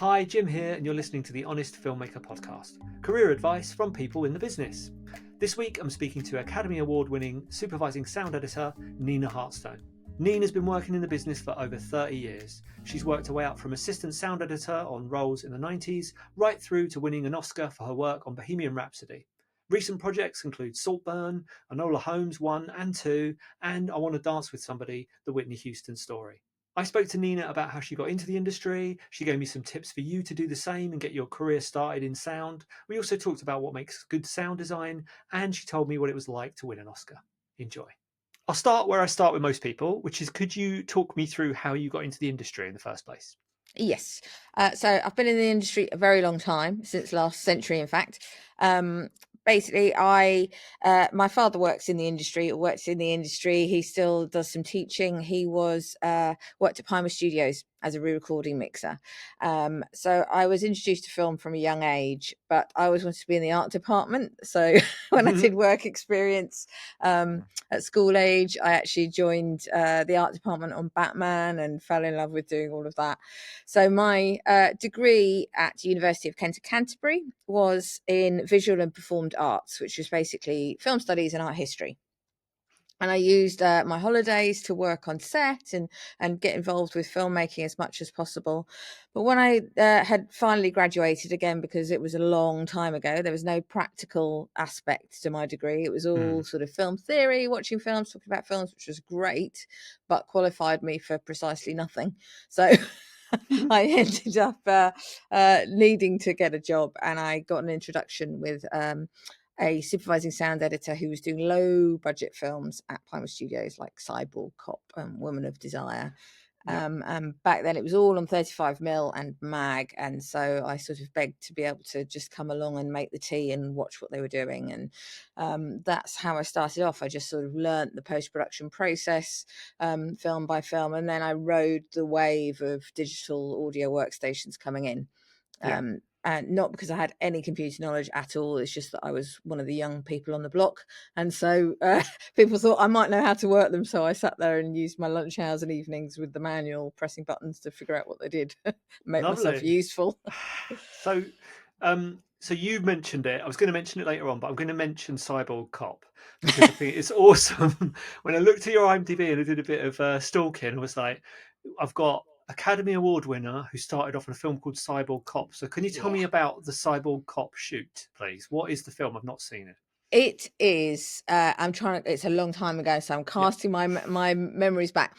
Hi, Jim here, and you're listening to the Honest Filmmaker podcast, career advice from people in the business. This week, I'm speaking to Academy Award-winning supervising sound editor, Nina Hartstone. Nina's been working in the business for over 30 years. She's worked her way up from assistant sound editor on roles in the 90s, right through to winning an Oscar for her work on Bohemian Rhapsody. Recent projects include Saltburn, Enola Holmes 1 and 2, and I Want to Dance with Somebody, the Whitney Houston story. I spoke to Nina about how she got into the industry. She gave me some tips for you to do the same and get your career started in sound. We also talked about what makes good sound design, and she told me what it was like to win an Oscar. Enjoy. I'll start where I start with most people, which is, could you talk me through how you got into the industry in the first place? Yes. So I've been in the industry a very long time, since last century, in fact. Basically, my father works in the industry, or works in the industry. He still does some teaching. He worked at Pinewood Studios as a re-recording mixer. So I was introduced to film from a young age, but I always wanted to be in the art department. So when I did work experience at school age, I actually joined the art department on Batman and fell in love with doing all of that. So my degree at University of Kent, Canterbury was in visual and performed arts, which was basically film studies and art history. And I used my holidays to work on set and get involved with filmmaking as much as possible. But when I had finally graduated, again, because it was a long time ago, there was no practical aspect to my degree. It was all sort of film theory, watching films, talking about films, which was great, but qualified me for precisely nothing. So I ended up needing to get a job, and I got an introduction with a supervising sound editor who was doing low budget films at Pinewood Studios, like Cyborg Cop and Woman of Desire. And back then it was all on 35mm and mag, and so I sort of begged to be able to just come along and make the tea and watch what they were doing. And that's how I started off. I just sort of learnt the post-production process, film by film, and then I rode the wave of digital audio workstations coming in. And not because I had any computer knowledge at all. It's just that I was one of the young people on the block. And so people thought I might know how to work them. So I sat there and used my lunch hours and evenings with the manual, pressing buttons to figure out what they did, make myself useful. So you mentioned it. I was going to mention it later on, but I'm going to mention Cyborg Cop because I think it's awesome. When I looked at your IMDb and I did a bit of stalking, I was like, I've got Academy Award winner who started off in a film called Cyborg Cop. So can you tell me about the Cyborg Cop shoot, please? What is the film? I've not seen it. It is. It's a long time ago, so I'm casting my memories back.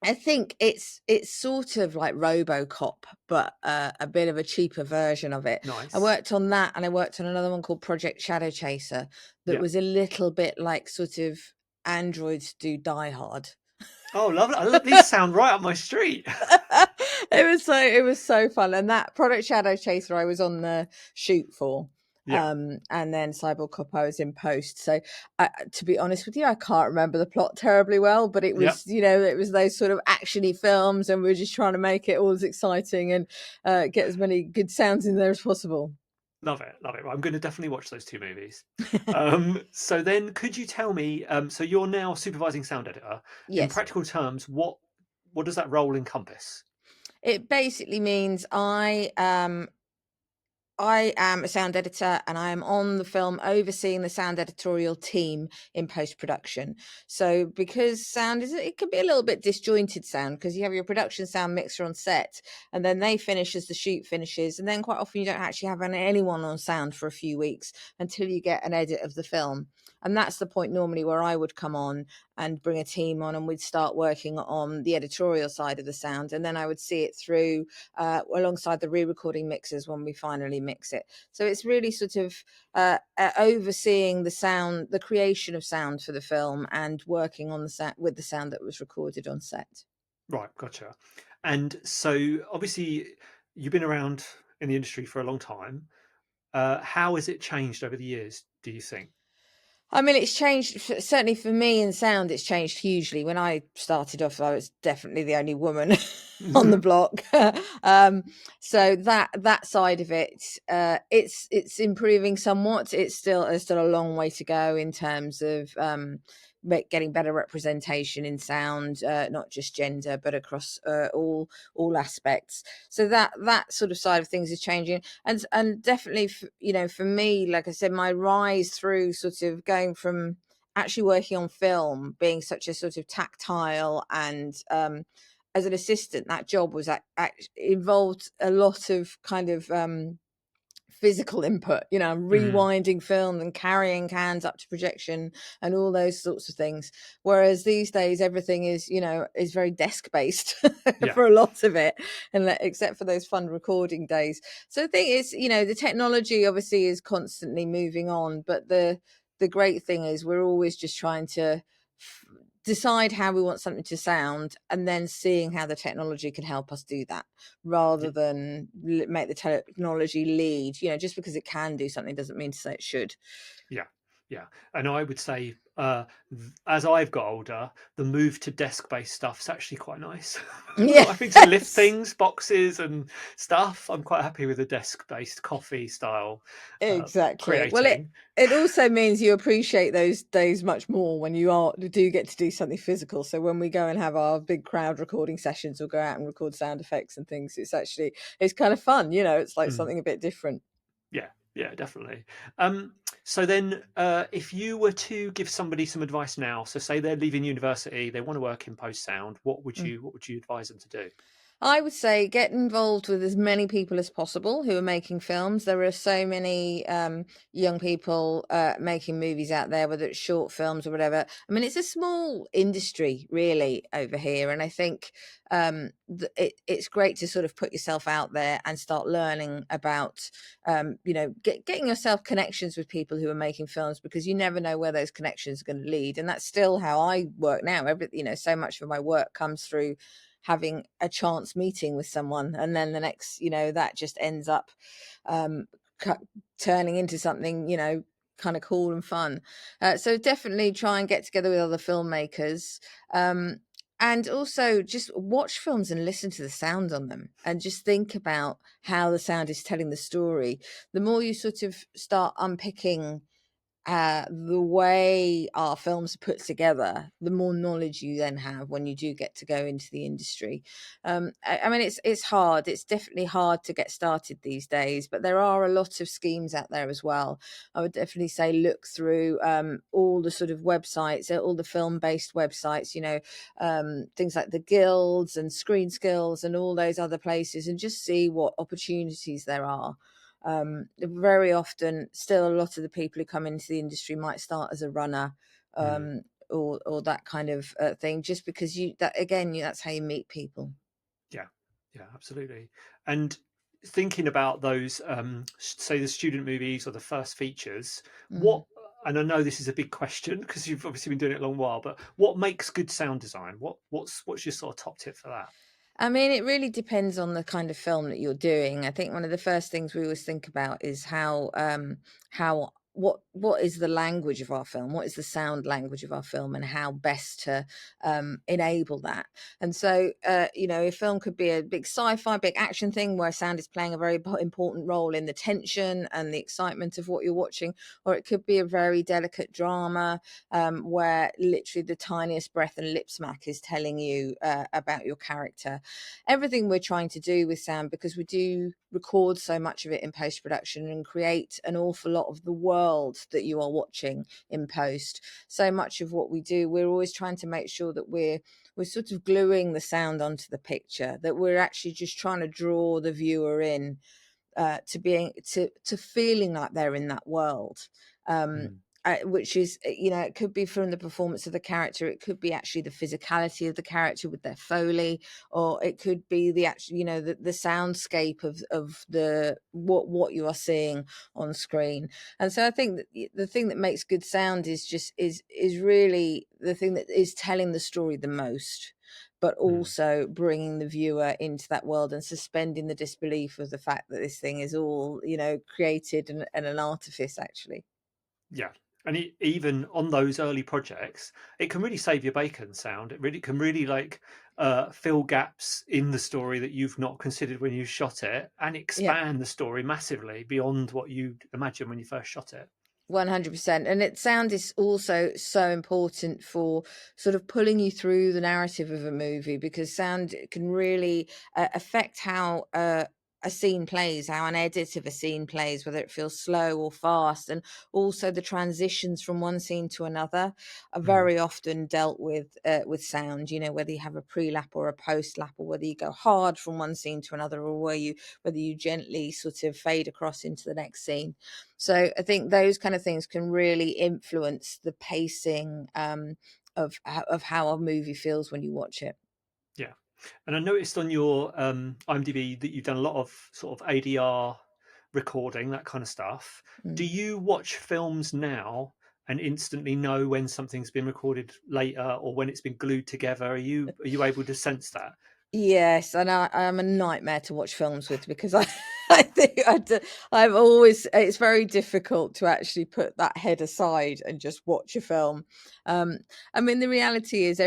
I think it's sort of like RoboCop, but a bit of a cheaper version of it. Nice. I worked on that, and I worked on another one called Project Shadow Chaser that was a little bit like sort of androids do Die Hard. Oh, lovely! These sound right up my street. It was so fun, and that Project Shadow Chaser I was on the shoot for. And then Cyborg Cop I was in post. So to be honest with you, I can't remember the plot terribly well, but it was, it was those sort of actiony films, and we were just trying to make it all as exciting and get as many good sounds in there as possible. Love it. I'm going to definitely watch those two movies. So then could you tell me, so you're now supervising sound editor. Yes. In practical terms, what does that role encompass? It basically means I am a sound editor, and I am on the film overseeing the sound editorial team in post-production. So because sound it can be a little bit disjointed sound, because you have your production sound mixer on set, and then they finish as the shoot finishes. And then quite often you don't actually have anyone on sound for a few weeks until you get an edit of the film. And that's the point normally where I would come on and bring a team on, and we'd start working on the editorial side of the sound. And then I would see it through alongside the re-recording mixers when we finally mix it. So it's really sort of overseeing the sound, the creation of sound for the film, and working on the set with the sound that was recorded on set. Right, gotcha. And so obviously you've been around in the industry for a long time. How has it changed over the years, do you think? I mean, it's changed, certainly for me in sound, it's changed hugely. When I started off, I was definitely the only woman on the block. So that side of it, it's improving somewhat. There's still a long way to go in terms of getting better representation in sound, not just gender, but across all aspects. So that sort of side of things is changing, and definitely, for me, like I said, my rise through sort of going from actually working on film, being such a sort of tactile and as an assistant, that job was involved a lot of kind of physical input, rewinding film and carrying cans up to projection and all those sorts of things. Whereas these days, everything is very desk based Yeah. for a lot of it, and except for those fun recording days. So the thing is, the technology obviously is constantly moving on, but the great thing is we're always just trying to decide how we want something to sound, and then seeing how the technology can help us do that, rather than make the technology lead. Just because it can do something doesn't mean to say it should. Yeah, and I would say, as I've got older, the move to desk-based stuff is actually quite nice. Yes. I think to lift things, boxes, and stuff, I'm quite happy with the desk-based coffee style Exactly. Well, creating. it also means you appreciate those days much more when you do get to do something physical. So when we go and have our big crowd recording sessions, or go out and record sound effects and things, it's kind of fun. It's like something a bit different. Yeah, definitely. So then, if you were to give somebody some advice now, so say they're leaving university, they want to work in post sound, what would you advise them to do? I would say get involved with as many people as possible who are making films. There are so many young people making movies out there, whether it's short films or whatever. I mean, it's a small industry really over here, and I think it's great to sort of put yourself out there and start learning about, getting yourself connections with people who are making films, because you never know where those connections are going to lead. And that's still how I work now. So much of my work comes through having a chance meeting with someone, and then the next, that just ends up turning into something, kind of cool and fun. So definitely try and get together with other filmmakers, and also just watch films and listen to the sound on them, and just think about how the sound is telling the story. The more you sort of start unpicking the way our films are put together, the more knowledge you then have when you do get to go into the industry. I mean, it's hard. It's definitely hard to get started these days, but there are a lot of schemes out there as well. I would definitely say look through all the sort of websites, all the film-based websites, things like the guilds and Screen Skills and all those other places, and just see what opportunities there are. Very often still a lot of the people who come into the industry might start as a runner, or that kind of thing, just because that's how you meet people. Yeah, absolutely. And thinking about those, say the student movies or the first features, what, and I know this is a big question because you've obviously been doing it a long while, but what makes good sound design? What's your sort of top tip for that? I mean, it really depends on the kind of film that you're doing. I think one of the first things we always think about is how what is the language of our film, what is the sound language of our film, and how best to enable that. And so, a film could be a big sci-fi, big action thing where sound is playing a very important role in the tension and the excitement of what you're watching, or it could be a very delicate drama where literally the tiniest breath and lip smack is telling you about your character. Everything we're trying to do with sound, because we do record so much of it in post-production and create an awful lot of the world that you are watching in post. So much of what we do, we're always trying to make sure that we're sort of gluing the sound onto the picture, that we're actually just trying to draw the viewer in to feeling like they're in that world. Which is, it could be from the performance of the character, it could be actually the physicality of the character with their Foley, or it could be the actual, the soundscape of the what you are seeing on screen. And so I think that the thing that makes good sound is really the thing that is telling the story the most, but also bringing the viewer into that world and suspending the disbelief of the fact that this thing is all, created and an artifice, actually. Yeah. And even on those early projects, it can really save your bacon sound. It really can really fill gaps in the story that you've not considered when you shot it, and Yeah. expand the story massively beyond what you imagined when you first shot it. 100%. And sound is also so important for sort of pulling you through the narrative of a movie, because sound can really affect how a scene plays, how an edit of a scene plays, whether it feels slow or fast. And also the transitions from one scene to another are Mm. very often dealt with sound, whether you have a pre-lap or a post-lap, or whether you go hard from one scene to another, or whether you gently sort of fade across into the next scene. So I think those kind of things can really influence the pacing of how a movie feels when you watch it. Yeah. And I noticed on your IMDb that you've done a lot of sort of ADR recording, that kind of stuff. Do Mm. you watch films now and instantly know when something's been recorded later or when it's been glued together? Are you able to sense that? Yes, and I'm a nightmare to watch films with, because I think I'm always, it's very difficult to actually put that head aside and just watch a film. I mean, the reality is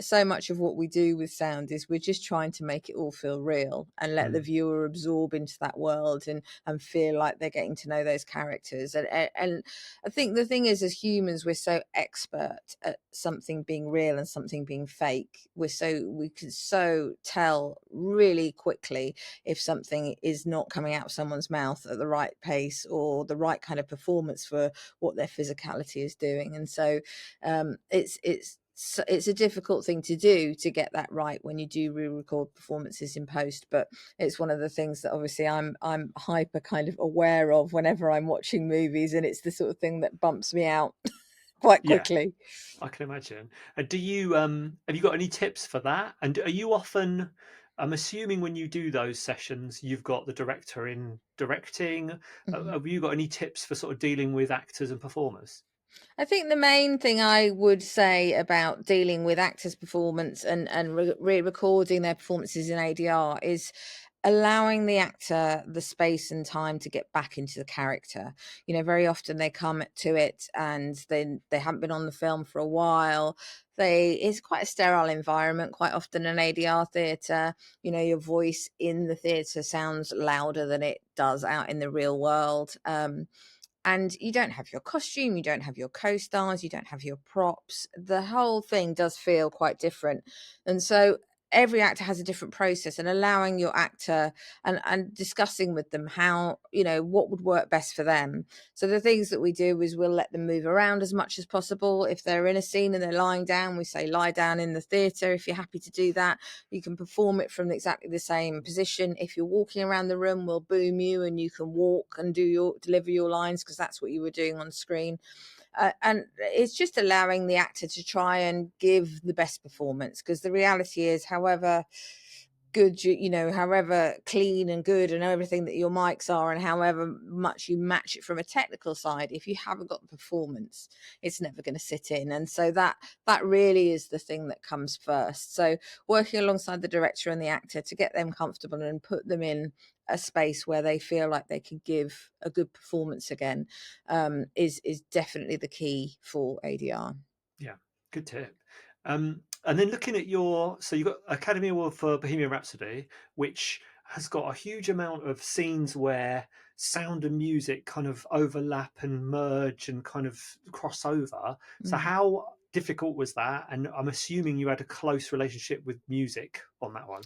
so much of what we do with sound is we're just trying to make it all feel real and let the Mm. viewer absorb into that world and feel like they're getting to know those characters. And I think the thing is, as humans, we're so expert at something being real and something being fake. We can so tell really quickly if something is not coming out of someone's mouth at the right pace or the right kind of performance for what their physicality is doing. And so it's a difficult thing to do, to get that right when you do re-record performances in post. But it's one of the things that obviously I'm hyper kind of aware of whenever I'm watching movies, and it's the sort of thing that bumps me out quite Yeah, quickly. I can imagine. And do you have you got any tips for that? And are you often, I'm assuming when you do those sessions, you've got the director in directing. Mhm. Have you got any tips for sort of dealing with actors and performers? I think the main thing I would say about dealing with actors' performance and re-recording their performances in ADR is allowing the actor the space and time to get back into the character. Very often they come to it and they haven't been on the film for a while. It's quite a sterile environment. Quite often an ADR theatre, your voice in the theatre sounds louder than it does out in the real world. And you don't have your costume, you don't have your co-stars, you don't have your props. The whole thing does feel quite different. And so every actor has a different process, and allowing your actor and discussing with them how, what would work best for them. So the things that we do is we'll let them move around as much as possible. If they're in a scene and they're lying down, we say lie down in the theatre. If you're happy to do that, you can perform it from exactly the same position. If you're walking around the room, we'll boom you and you can walk and deliver your lines, because that's what you were doing on screen. And it's just allowing the actor to try and give the best performance, because the reality is, however good however clean and good and everything that your mics are, and however much you match it from a technical side, if you haven't got the performance, it's never going to sit in. And so that really is the thing that comes first. So working alongside the director and the actor to get them comfortable and put them in a space where they feel like they can give a good performance again, is definitely the key for ADR. Yeah, good tip. And then looking at so you've got Academy Award for Bohemian Rhapsody, which has got a huge amount of scenes where sound and music kind of overlap and merge and kind of cross over. So Mm. how difficult was that? And I'm assuming you had a close relationship with music on that one.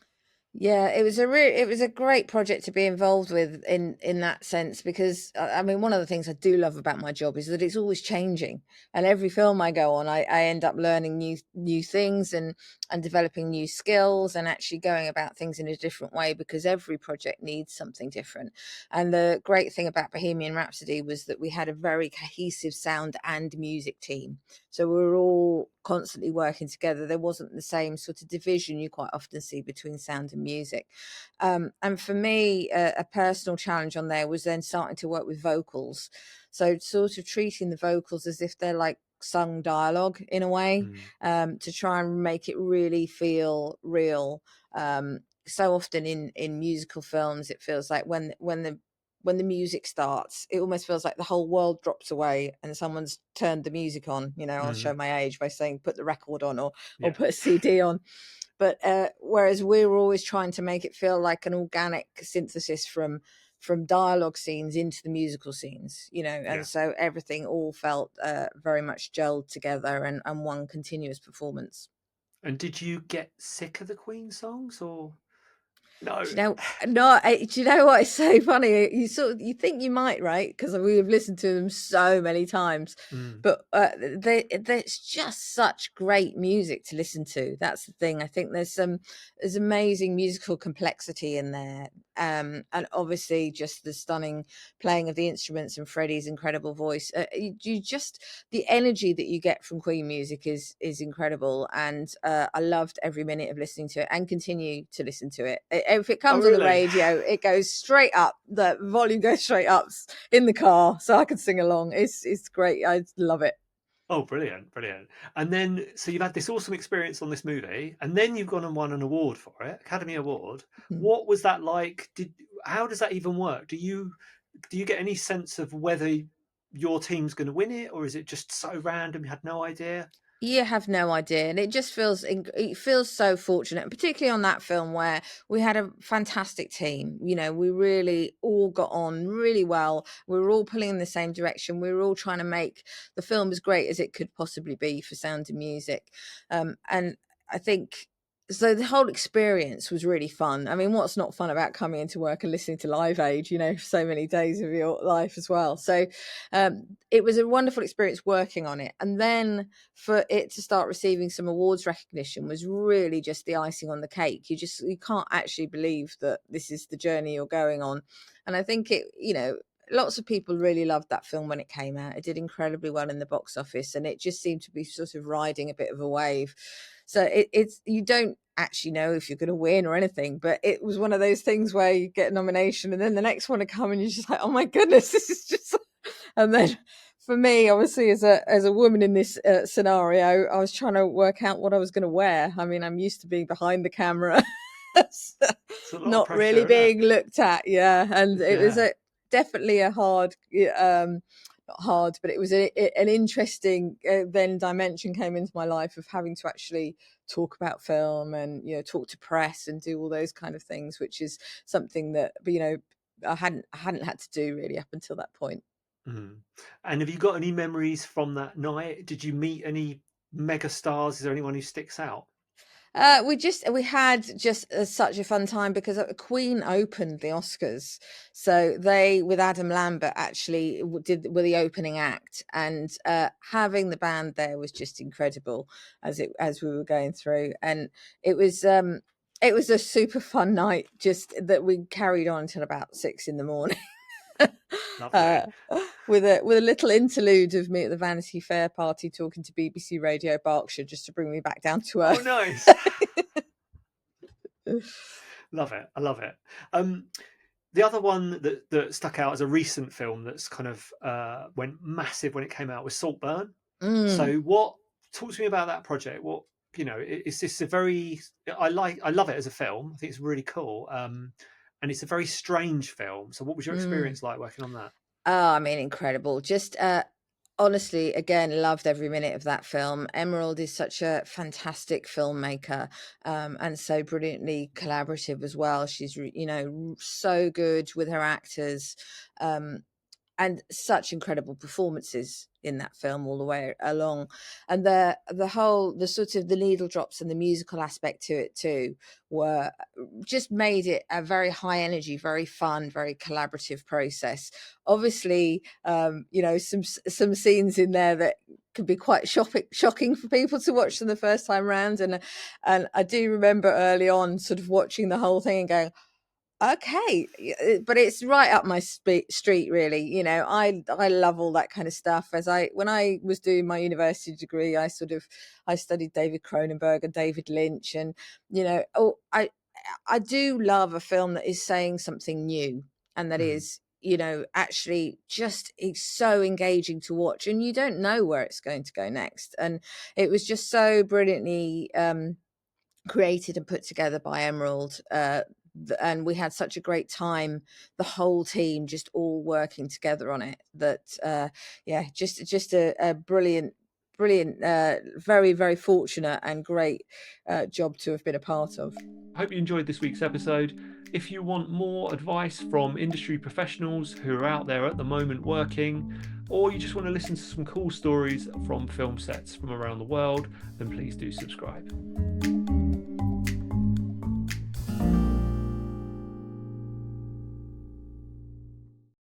Yeah, it was a great project to be involved with in that sense, because I mean, one of the things I do love about my job is that it's always changing, and every film I go on, I end up learning new things and developing new skills and actually going about things in a different way, because every project needs something different. And the great thing about Bohemian Rhapsody was that we had a very cohesive sound and music team, so we were all constantly working together. There wasn't the same sort of division you quite often see between sound and music. And for me, a personal challenge on there was then starting to work with vocals. So sort of treating the vocals as if they're like sung dialogue in a way, Mm. to try and make it really feel real. So often in musical films, it feels like when the music starts, it almost feels like the whole world drops away and someone's turned the music on. I'll show Mm. my age by saying put the record on, or Yeah. put a CD on. But whereas we were always trying to make it feel like an organic synthesis from from dialogue scenes into the musical scenes, you know, and so everything all felt very much gelled together and one continuous performance. And did you get sick of the Queen songs, or no? Do you know? No, do you know what? It's so funny. You think you might, right? Because we have listened to them so many times, but there's just such great music to listen to. That's the thing. I think there's amazing musical complexity in there, and obviously just the stunning playing of the instruments and Freddie's incredible voice. You just the energy that you get from Queen music is incredible, and I loved every minute of listening to it and continue to listen to it. If it comes on the radio, it goes straight up. The volume goes straight up in the car, so I can sing along. It's great. I love it. Oh, brilliant. And then, so you've had this awesome experience on this movie, and then you've gone and won an award for it, Academy Award. What was that like? How does that even work? Do you get any sense of whether your team's going to win it, or is it just so random you had no idea? You have no idea, and it feels so fortunate, and particularly on that film where we had a fantastic team. You know, we really all got on really well. We were all pulling in the same direction. We were all trying to make the film as great as it could possibly be for sound and music, and I think so the whole experience was really fun. I mean, what's not fun about coming into work and listening to Live Aid, you know, for so many days of your life as well. So it was a wonderful experience working on it. And then for it to start receiving some awards recognition was really just the icing on the cake. You can't actually believe that this is the journey you're going on. And I think lots of people really loved that film when it came out. It did incredibly well in the box office, and it just seemed to be sort of riding a bit of a wave. So it's you don't actually know if you're going to win or anything, but it was one of those things where you get a nomination and then the next one to come and you're just like, oh my goodness, this is just. And then for me, obviously, as a woman in this scenario, I was trying to work out what I was going to wear. I mean, I'm used to being behind the camera, not really being looked at. Yeah, and it was definitely a hard. Not hard, but it was an interesting then dimension came into my life of having to actually talk about film and talk to press and do all those kind of things, which is something that I hadn't had to do really up until that point. And have you got any memories from that night? Did you meet any mega stars? Is there anyone who sticks out? We had just such a fun time because Queen opened the Oscars, so they with Adam Lambert actually were the opening act, and having the band there was just incredible as we were going through, and it was a super fun night, just that we carried on until about 6 a.m. With a little interlude of me at the Vanity Fair party talking to BBC Radio Berkshire just to bring me back down to earth. Oh, nice. Love it. I love it. The other one that stuck out as a recent film that's kind of went massive when it came out was Saltburn. So talk to me about that project. What, is this I love it as a film. I think it's really cool. And it's a very strange film. So what was your experience like working on that? Oh, I mean, incredible. Just honestly, again, loved every minute of that film. Emerald is such a fantastic filmmaker, and so brilliantly collaborative as well. She's, so good with her actors, and such incredible performances in that film all the way along, and the sort of the needle drops and the musical aspect to it too were just made it a very high energy, very fun, very collaborative process. Obviously, some scenes in there that could be quite shocking for people to watch them the first time round, and I do remember early on sort of watching the whole thing and going, okay, but it's right up my street, really. I love all that kind of stuff. When I was doing my university degree, I studied David Cronenberg and David Lynch, and I do love a film that is saying something new, and that is actually just it's so engaging to watch, and you don't know where it's going to go next. And it was just so brilliantly created and put together by Emerald, and we had such a great time, the whole team just all working together on it, that just a brilliant very, very fortunate and great job to have been a part of. I hope you enjoyed this week's episode. If you want more advice from industry professionals who are out there at the moment working, or you just want to listen to some cool stories from film sets from around the world, then please do subscribe.